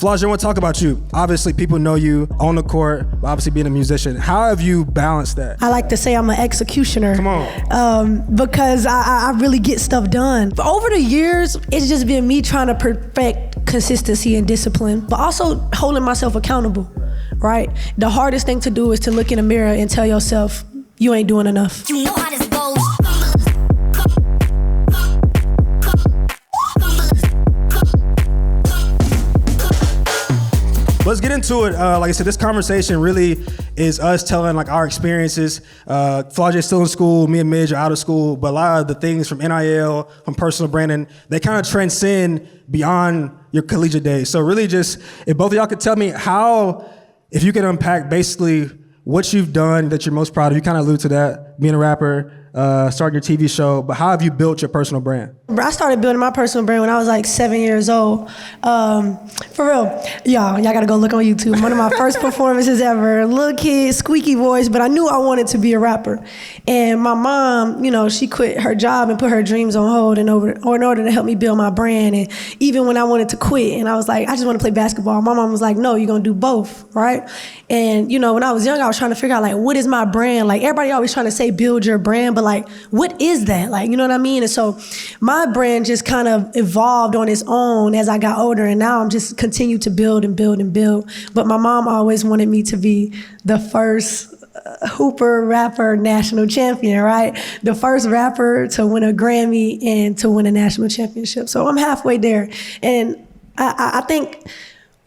Flau'jae, I want to talk about you. Obviously, people know you on the court, obviously being a musician. How have you balanced that? I like to say I'm an executioner. Come on. Because I really get stuff done. But over the years, it's just been me trying to perfect consistency and discipline, but also holding myself accountable, right? The hardest thing to do is to look in the mirror and tell yourself, you ain't doing enough. You know how this goes. Let's get into it. Like I said, this conversation really is us telling like our experiences. Flau'jae's still in school, me and Midge are out of school, but a lot of the things from NIL, from personal branding, they kind of transcend beyond your collegiate days. So really just, if both of y'all could tell me how, if you could unpack basically what you've done that you're most proud of. You kind of allude to that, being a rapper, starting your TV show, but how have you built your personal brand? I started building my personal brand when I was like 7 years old. For real, y'all gotta go look on YouTube. One of my first performances ever, little kid, squeaky voice, but I knew I wanted to be a rapper. And my mom, you know, she quit her job and put her dreams on hold in order to help me build my brand. And even when I wanted to quit and I was like, I just want to play basketball, my mom was like, no, you're gonna do both, right? And you know, when I was young, I was trying to figure out like, what is my brand? Like everybody always trying to say build your brand, but like, what is that? Like, you know what I mean? And so my brand just kind of evolved on its own as I got older, and now I'm just continue to build and build and build. But my mom always wanted me to be the first hooper, rapper, national champion, right? The first rapper to win a Grammy and to win a national championship. So I'm halfway there. And I think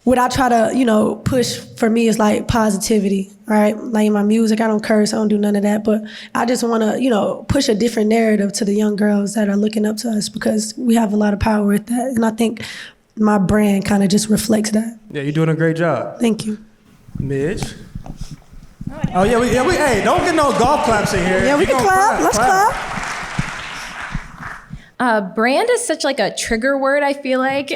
what I try to, you know, push for me is like positivity, right? Like in my music, I don't curse, I don't do none of that, but I just want to, you know, push a different narrative to the young girls that are looking up to us because we have a lot of power with that. And I think my brand kind of just reflects that. Yeah, you're doing a great job. Thank you. Midge? Oh yeah, hey, don't get no golf claps in here. Yeah, we can clap, let's clap. Brand is such like a trigger word, I feel like,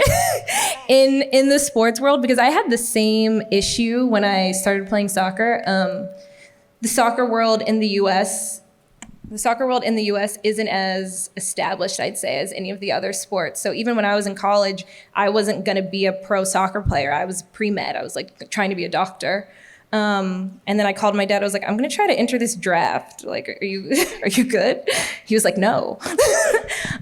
in the sports world, because I had the same issue when I started playing soccer. The soccer world in the US isn't as established, I'd say, as any of the other sports. So even when I was in college, I wasn't gonna be a pro soccer player. I was pre-med, I was like trying to be a doctor. And then I called my dad. I was like, I'm gonna try to enter this draft. Like, are you good? He was like, no.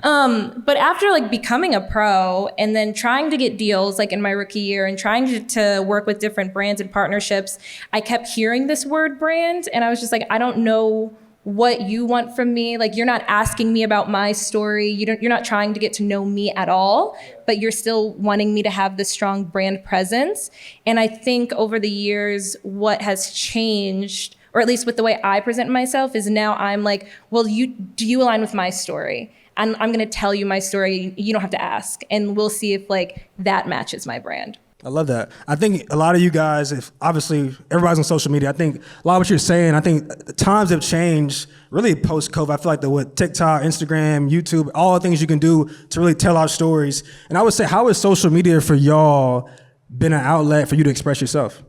But after like becoming a pro and then trying to get deals like in my rookie year and trying to work with different brands and partnerships, I kept hearing this word brand, and I was just like, I don't know what you want from me. Like, you're not asking me about my story. You're not trying to get to know me at all, but you're still wanting me to have this strong brand presence. And I think over the years, what has changed, or at least with the way I present myself, is now I'm like, well, do you align with my story? And I'm gonna tell you my story. You don't have to ask. And we'll see if like that matches my brand. I love that. I think a lot of you guys, if obviously everybody's on social media, I think a lot of what you're saying, I think the times have changed really post-COVID. I feel like with TikTok, Instagram, YouTube, all the things you can do to really tell our stories. And I would say, how has social media for y'all been an outlet for you to express yourself?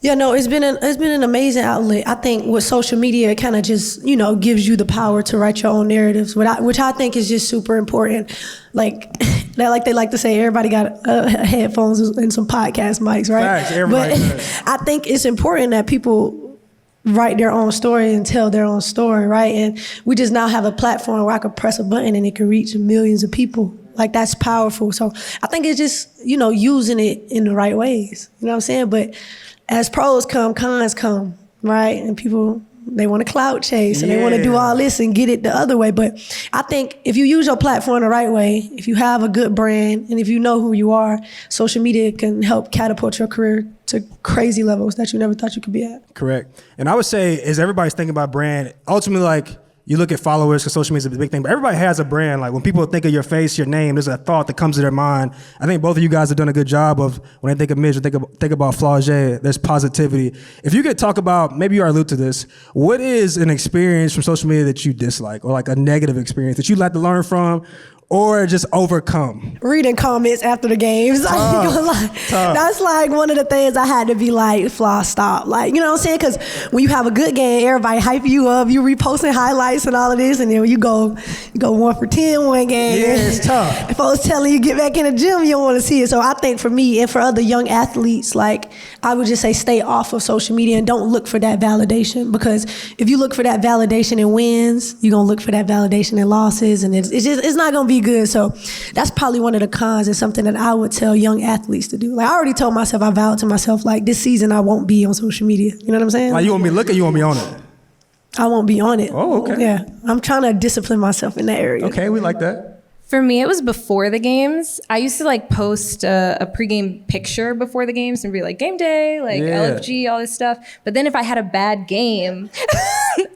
Yeah, no, it's been an amazing outlet. I think with social media, it kind of just, you know, gives you the power to write your own narratives, which I think is just super important. Like they like to say, everybody got headphones and some podcast mics, right? Facts, everybody does. I think it's important that people write their own story and tell their own story, right? And we just now have a platform where I could press a button and it can reach millions of people. Like, that's powerful. So I think it's just, you know, using it in the right ways. You know what I'm saying? But as pros come, cons come, right? And people, they want to clout chase and they want to do all this and get it the other way. But I think if you use your platform the right way, if you have a good brand, and if you know who you are, social media can help catapult your career to crazy levels that you never thought you could be at. Correct. And I would say, as everybody's thinking about brand, ultimately, like, you look at followers, because social media is a big thing, but everybody has a brand. Like, when people think of your face, your name, there's a thought that comes to their mind. I think both of you guys have done a good job of, when they think of Midge, think about Flau'jae, there's positivity. If you could talk about, maybe you already allude to this, what is an experience from social media that you dislike, or like a negative experience that you'd like to learn from, or just overcome? Reading comments after the games. I ain't gonna lie. That's like one of the things I had to be like, Flaw, stop. Like, you know what I'm saying? Because when you have a good game, everybody hype you up. You reposting highlights and all of this, and then when you go 1 for 10 one game. Yeah, it's tough. If I was telling you get back in the gym, you don't want to see it. So I think for me and for other young athletes, like I would just say stay off of social media and don't look for that validation, because if you look for that validation in wins, you're gonna look for that validation in losses, and it's not gonna be good. So that's probably one of the cons, and something that I would tell young athletes to do. Like I already told myself, I vowed to myself, like this season I won't be on social media. You know what I'm saying? Like you won't be looking, you won't be on it. I won't be on it. Oh, okay. Yeah, I'm trying to discipline myself in that area. Okay, we like that. For me, it was before the games. I used to like post a pregame picture before the games and be like, game day, like LFG, all this stuff. But then if I had a bad game,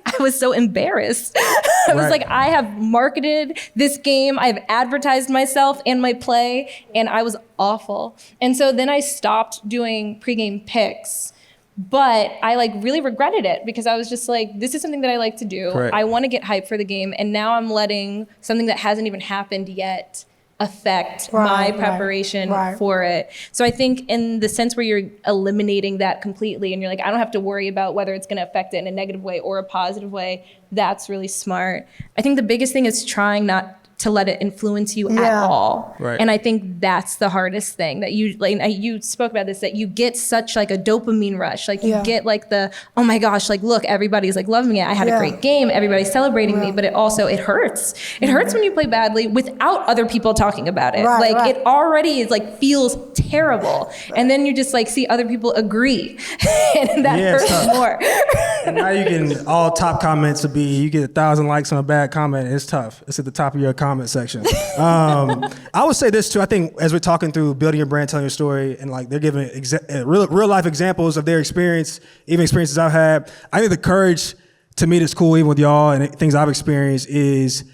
I was so embarrassed. I was like, I have marketed this game, I've advertised myself and my play, and I was awful. And so then I stopped doing pregame pics. But I like really regretted it because I was just like, this is something that I like to do. Correct. I want to get hyped for the game. And now I'm letting something that hasn't even happened yet affect my preparation for it. So I think in the sense where you're eliminating that completely and you're like, I don't have to worry about whether it's going to affect it in a negative way or a positive way, that's really smart. I think the biggest thing is trying not to let it influence you at all. Right. And I think that's the hardest thing that you spoke about this, that you get such like a dopamine rush. Like you get like the, oh my gosh, like look, everybody's like loving it. I had a great game. Everybody's celebrating me, but it hurts. It hurts when you play badly without other people talking about it. It already is like feels terrible. And then you just like see other people agree and that hurts more. And now you getting all top comments to be, you get 1,000 likes on a bad comment. It's tough. It's at the top of your comment section. I would say this too. I think as we're talking through building your brand, telling your story, and like they're giving real life examples of their experience, even experiences I've had. I think the courage to me that's cool, even with y'all and things I've experienced, is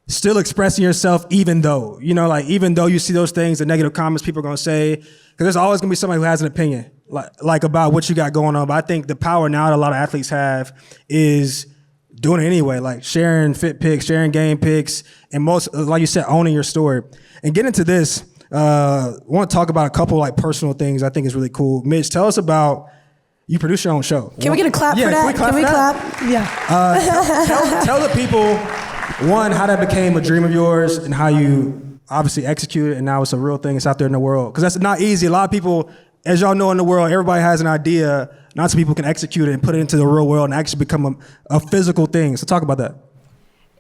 still expressing yourself, even though you see those things, the negative comments people are gonna say, because there's always gonna be somebody who has an opinion, like about what you got going on. But I think the power now that a lot of athletes have is doing it anyway, like sharing fit pics, sharing game pics, and most, like you said, owning your story. And get into this, I want to talk about a couple like personal things I think is really cool. Midge, tell us about, you produce your own show. Can we get a clap for that? Can we clap? Yeah. Tell the people, one, how that became a dream of yours and how you obviously executed it, and now it's a real thing. It's out there in the world. Because that's not easy. A lot of people, as y'all know in the world, everybody has an idea. Not some people can execute it and put it into the real world and actually become a physical thing. So talk about that.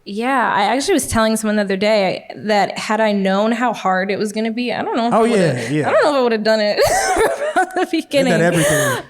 Yeah, I actually was telling someone the other day that had I known how hard it was going to be, I don't know. I don't know if I would have done it from the beginning. Everything.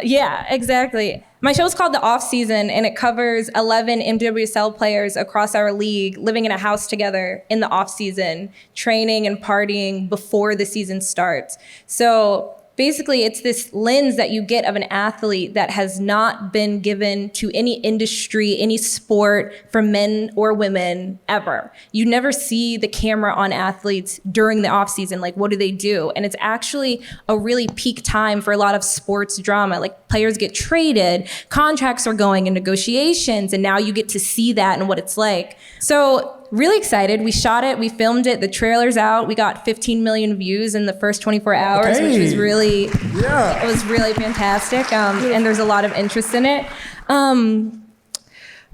Yeah, exactly. My show's called The Off Season, and it covers 11 MWSL players across our league living in a house together in the off season, training and partying before the season starts. So basically, it's this lens that you get of an athlete that has not been given to any industry, any sport for men or women ever. You never see the camera on athletes during the off season. Like, what do they do? And it's actually a really peak time for a lot of sports drama. Like, players get traded, contracts are going in negotiations, and now you get to see that and what it's like. So really excited. We shot it, we filmed it, the trailer's out. We got 15 million views in the first 24 hours, which was really, it was really fantastic. And there's a lot of interest in it.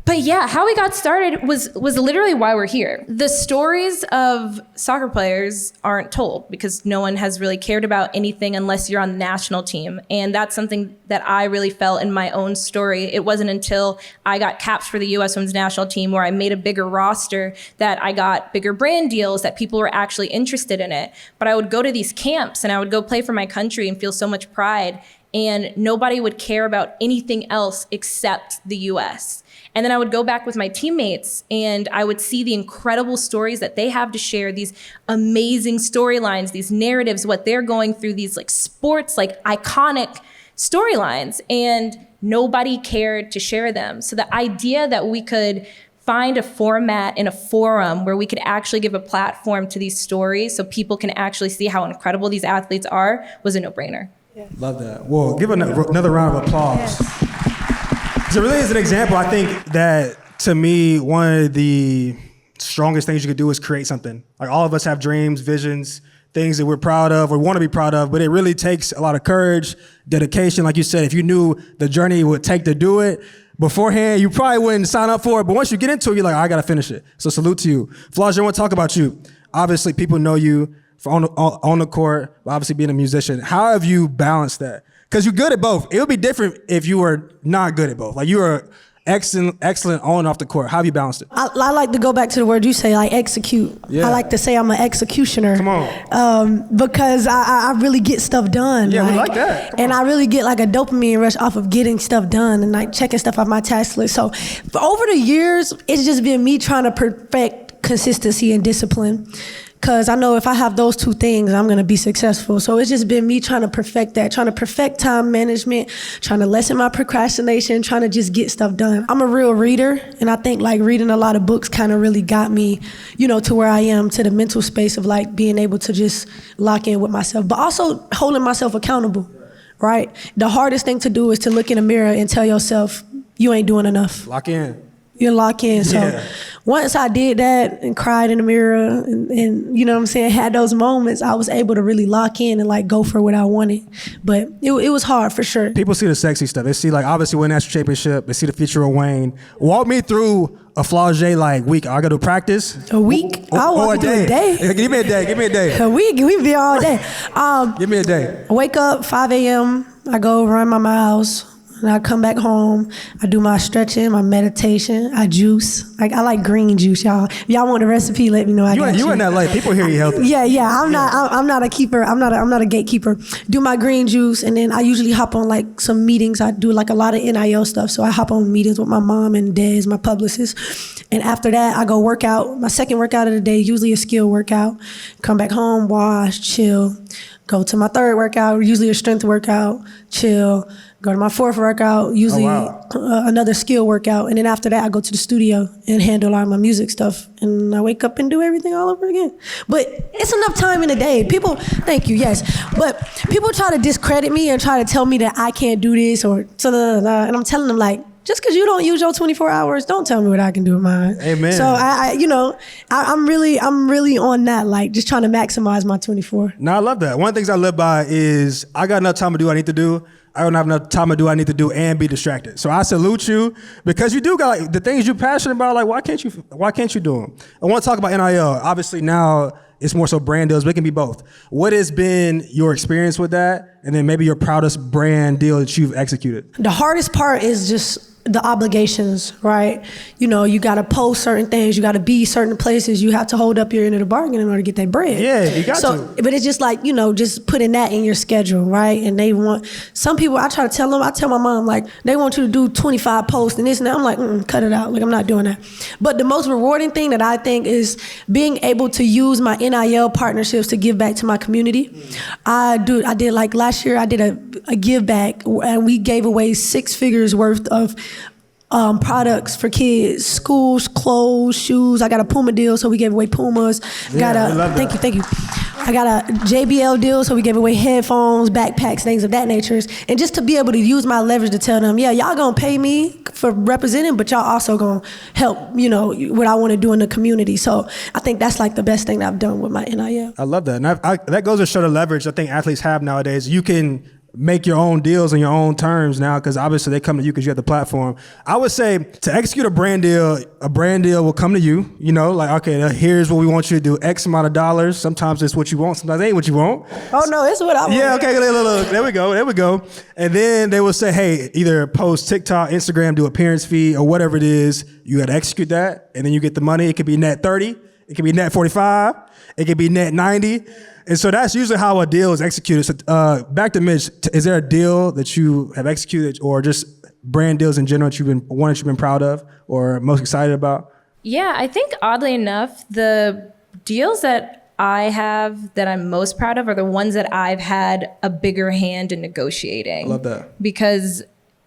But yeah, how we got started was literally why we're here. The stories of soccer players aren't told because no one has really cared about anything unless you're on the national team. And that's something that I really felt in my own story. It wasn't until I got caps for the U.S. Women's National Team where I made a bigger roster that I got bigger brand deals, that people were actually interested in it. But I would go to these camps and I would go play for my country and feel so much pride. And nobody would care about anything else except the U.S. And then I would go back with my teammates and I would see the incredible stories that they have to share, these amazing storylines, these narratives, what they're going through, these like sports, like iconic storylines, and nobody cared to share them. So the idea that we could find a format in a forum where we could actually give a platform to these stories so people can actually see how incredible these athletes are was a no-brainer. Yeah. Love that. Well, give another round of applause. It really is an example. I think that, to me, one of the strongest things you could do is create something. Like all of us have dreams, visions, things that we're proud of or want to be proud of, but it really takes a lot of courage, dedication. Like you said, if you knew the journey it would take to do it beforehand, you probably wouldn't sign up for it. But once you get into it, you're like, I got to finish it. So salute to you. Flau'jae, I want to talk about you. Obviously, people know you for on the court, obviously being a musician. How have you balanced that? Because you're good at both. It would be different if you were not good at both. Like you were excellent on and off the court. How have you balanced it? I like to go back to the word you say, like execute. Yeah. I like to say I'm an executioner. Come on. Because I really get stuff done. Yeah, we like that. Come and on. I really get like a dopamine rush off of getting stuff done and like checking stuff off my task list. So over the years, it's just been me trying to perfect consistency and discipline. Because I know if I have those two things, I'm going to be successful. So it's just been me trying to perfect that, trying to perfect time management, trying to lessen my procrastination, trying to just get stuff done. I'm a real reader, and I think like reading a lot of books kind of really got me, you know, to where I am, to the mental space of like being able to just lock in with myself, but also holding myself accountable, right? The hardest thing to do is to look in the mirror and tell yourself, you ain't doing enough. Lock in. You lock in. So once I did that and cried in the mirror and you know what I'm saying, had those moments, I was able to really lock in and like go for what I wanted. But it was hard for sure. People see the sexy stuff. They see like obviously win national championship. They see the future of Wayne. Walk me through a Flau'jae like week. I go to practice. A week? I'll walk you through a day. Give me a day. Give me a day. A week? We be all day. Give me a day. I wake up 5 a.m. I go run my miles. And I come back home, I do my stretching, my meditation, I juice. I like green juice, y'all. If y'all want the recipe, let me know. You in LA, people hear you healthy. Yeah. I'm not a keeper. I'm not a gatekeeper. Do my green juice, and then I usually hop on like some meetings. I do like a lot of NIL stuff, so I hop on meetings with my mom and Des, my publicist. And after that, I go work out. My second workout of the day, usually a skill workout. Come back home, wash, chill. Go to my third workout, usually a strength workout, chill. Go to my fourth workout, usually another skill workout. And then after that, I go to the studio and handle all my music stuff. And I wake up and do everything all over again. But it's enough time in the day. People, thank you, yes. But people try to discredit me and try to tell me that I can't do this or and I'm telling them like, just because you don't use your 24 hours, don't tell me what I can do with mine. Amen. So I'm really on that, like just trying to maximize my 24. No, I love that. One of the things I live by is I got enough time to do what I need to do. I don't have enough time to do what I need to do and be distracted. So I salute you because you do got like the things you're passionate about. Like why can't you do them? I want to talk about NIL. Obviously now it's more so brand deals, but it can be both. What has been your experience with that? And then maybe your proudest brand deal that you've executed? The hardest part is just the obligations, right? You know, you got to post certain things. You got to be certain places. You have to hold up your end of the bargain in order to get that bread. Yeah, you got to. But it's just like, you know, just putting that in your schedule, right? And they want, some people, I tell my mom, like, they want you to do 25 posts and this and that. I'm like, cut it out. Like, I'm not doing that. But the most rewarding thing that I think is being able to use my NIL partnerships to give back to my community. I did like last year, I did a give back and we gave away 6 figures worth of products for kids, schools, clothes, shoes. I got a Puma deal, so we gave away Pumas. Thank you. I got a JBL deal, so we gave away headphones, backpacks, things of that nature. And just to be able to use my leverage to tell them, yeah, y'all gonna pay me for representing, but y'all also gonna help, you know, what I want to do in the community. So I think that's like the best thing that I've done with my NIL. I love that. And that goes to show the leverage I think athletes have nowadays. You can make your own deals on your own terms now because obviously they come to you because you have the platform. I would say to execute a brand deal will come to you, you know, like, okay, here's what we want you to do, X amount of dollars. Sometimes it's what you want, sometimes it ain't what you want. Oh, no, it's what I want. Yeah, okay, look. There we go. And then they will say, hey, either post TikTok, Instagram, do appearance fee or whatever it is. You got to execute that and then you get the money. It could be net 30. It could be net 45. It could be net 90. And so that's usually how a deal is executed. So back to Midge, is there a deal that you have executed or just brand deals in general that you've been proud of or most excited about? Yeah, I think oddly enough, the deals that I have that I'm most proud of are the ones that I've had a bigger hand in negotiating. I love that. Because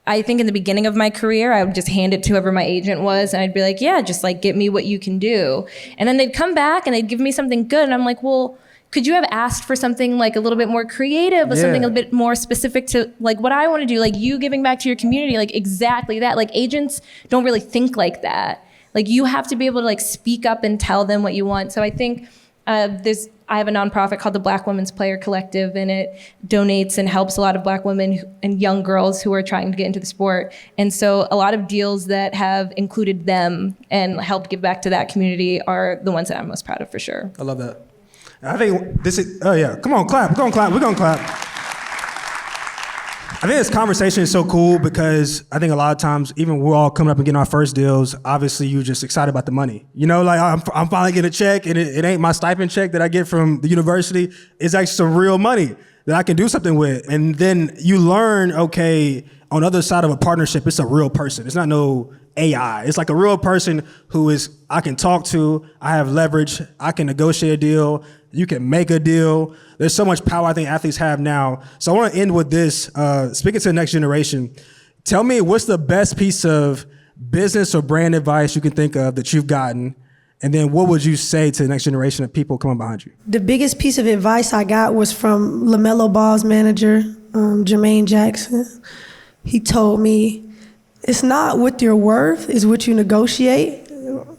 I think in the beginning of my career, I would just hand it to whoever my agent was and I'd be like, yeah, just like get me what you can do. And then they'd come back and they'd give me something good and I'm like, well, could you have asked for something like a little bit more creative or something a bit more specific to like what I want to do, like you giving back to your community, like exactly that. Like agents don't really think like that. Like you have to be able to like speak up and tell them what you want. So I think I have a nonprofit called the Black Women's Player Collective, and it donates and helps a lot of Black women and young girls who are trying to get into the sport. And so a lot of deals that have included them and helped give back to that community are the ones that I'm most proud of for sure. I love that. I think this is, oh yeah, come on, clap, we're gonna clap. I think this conversation is so cool because I think a lot of times, even we're all coming up and getting our first deals, obviously you're just excited about the money. You know, like I'm finally getting a check, and it ain't my stipend check that I get from the university. It's actually some real money that I can do something with. And then you learn, okay, on the other side of a partnership, it's a real person. It's not no AI. It's like a real person who I can talk to, I have leverage, I can negotiate a deal, you can make a deal. There's so much power I think athletes have now. So I want to end with this, speaking to the next generation, tell me what's the best piece of business or brand advice you can think of that you've gotten, and then what would you say to the next generation of people coming behind you? The biggest piece of advice I got was from LaMelo Ball's manager, Jermaine Jackson. He told me, it's not what you're worth, it's what you negotiate,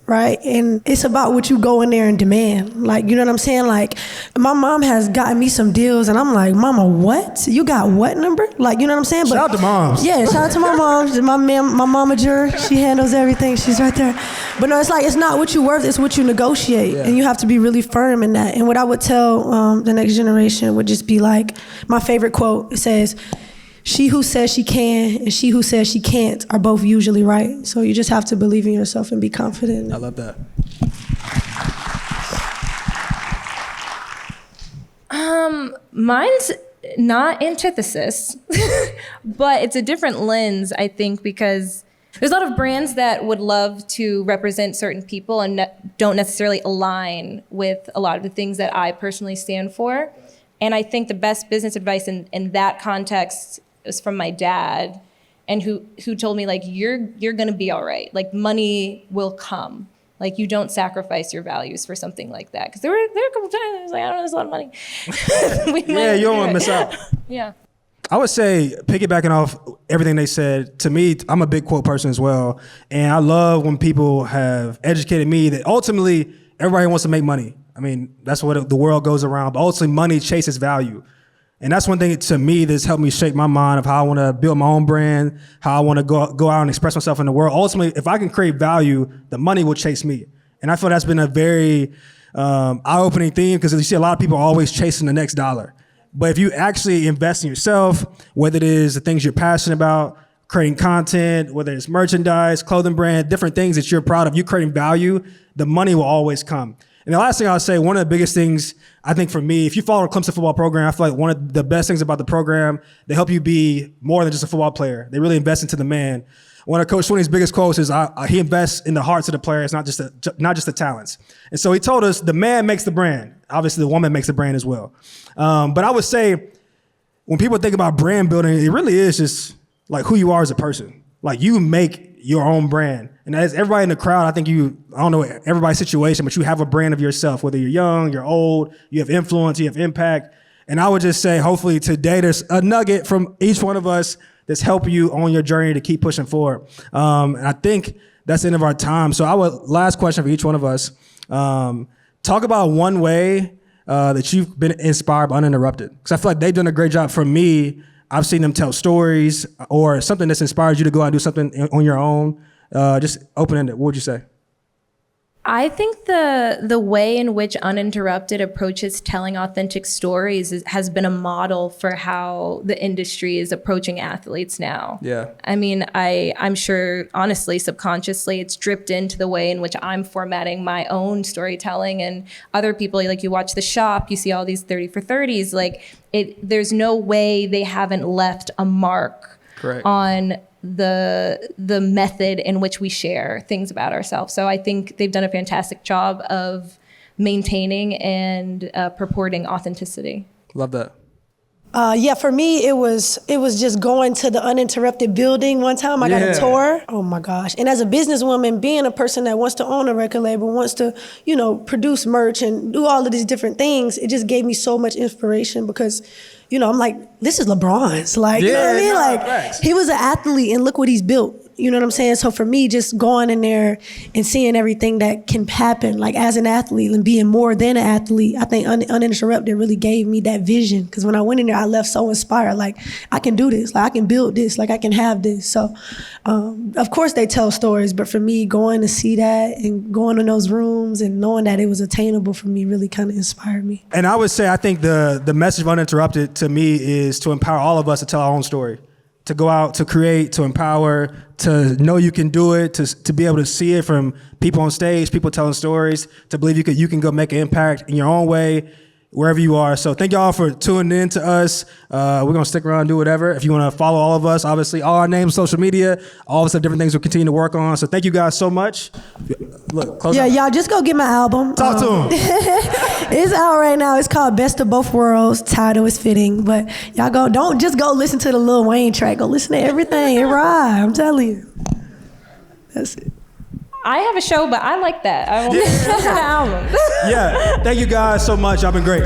right? And it's about what you go in there and demand. Like, you know what I'm saying? Like, my mom has gotten me some deals, and I'm like, Mama, what? You got what number? Like, you know what I'm saying? Shout out to moms. Yeah, shout out to my mom. My momager, she handles everything. She's right there. But no, it's like, it's not what you're worth, it's what you negotiate. Yeah. And you have to be really firm in that. And what I would tell the next generation would just be like, my favorite quote, it says, she who says she can and she who says she can't are both usually right. So you just have to believe in yourself and be confident. I love that. Mine's not antithesis, but it's a different lens, I think, because there's a lot of brands that would love to represent certain people and don't necessarily align with a lot of the things that I personally stand for. And I think the best business advice in that context was from my dad, and who told me, like, you're gonna be all right. Like, money will come. Like, you don't sacrifice your values for something like that. Because there were a couple times I was like, I don't know, there's a lot of money. Yeah, you don't want to miss out. Yeah. I would say, piggybacking off everything they said, to me, I'm a big quote person as well. And I love when people have educated me that ultimately everybody wants to make money. I mean, that's what the world goes around. But ultimately, money chases value. And that's one thing to me that's helped me shape my mind of how I want to build my own brand, how I want to go out and express myself in the world. Ultimately, if I can create value, the money will chase me. And I feel that's been a very eye-opening theme, because you see a lot of people always chasing the next dollar. But if you actually invest in yourself, whether it is the things you're passionate about, creating content, whether it's merchandise, clothing brand, different things that you're proud of, you creating value, the money will always come. And the last thing I'll say, one of the biggest things, I think for me, if you follow the Clemson football program, I feel like one of the best things about the program, they help you be more than just a football player. They really invest into the man. One of Coach Swinney's biggest quotes is, he invests in the hearts of the players, not just the talents. And so he told us the man makes the brand. Obviously, the woman makes the brand as well. But I would say, when people think about brand building, it really is just like who you are as a person. Like, you make your own brand. And as everybody in the crowd, I think I don't know everybody's situation, but you have a brand of yourself, whether you're young, you're old, you have influence, you have impact. And I would just say, hopefully today there's a nugget from each one of us that's helping you on your journey to keep pushing forward. And I think that's the end of our time. So last question for each one of us, talk about one way that you've been inspired by Uninterrupted. Because I feel like they've done a great job. For me, I've seen them tell stories or something that's inspired you to go out and do something on your own. Just open-ended. What would you say? I think the way in which Uninterrupted approaches telling authentic stories has been a model for how the industry is approaching athletes now. Yeah. I mean, I'm sure, honestly, subconsciously, it's dripped into the way in which I'm formatting my own storytelling, and other people, like, you watch The Shop, you see all these 30 for 30s, like, there's no way they haven't left a mark Correct. on the method in which we share things about ourselves. So I think they've done a fantastic job of maintaining and purporting authenticity. Love that. Yeah, for me, it was just going to the Uninterrupted building one time. I got a tour. Oh my gosh. And as a businesswoman, being a person that wants to own a record label, wants to, produce merch and do all of these different things, it just gave me so much inspiration because, I'm like, this is LeBron's. Like, you know what I mean? Like, facts. he was an athlete and look what he's built. You know what I'm saying? So for me, just going in there and seeing everything that can happen, like as an athlete and being more than an athlete, I think Uninterrupted really gave me that vision. Because when I went in there, I left so inspired. Like, I can do this. Like, I can build this. Like, I can have this. So, of course, they tell stories. But for me, going to see that and going in those rooms and knowing that it was attainable for me really kind of inspired me. And I would say, I think the message of Uninterrupted to me is to empower all of us to tell our own story. To go out, to create, to empower, to know you can do it, to be able to see it from people on stage, people telling stories, to believe you can go make an impact in your own way, wherever you are. So thank y'all for tuning in to us. We're going to stick around and do whatever. If you want to follow all of us, obviously all our names, social media, all of us have different things we'll continue to work on. So thank you guys so much. Look, close out. Y'all just go get my album. Talk to them. It's out right now. It's called Best of Both Worlds. Title is fitting. But y'all don't just go listen to the Lil Wayne track. Go listen to everything. It ride. I'm telling you. That's it. I have a show, but I like that. I want an album. Yeah, thank you guys so much. Y'all been great.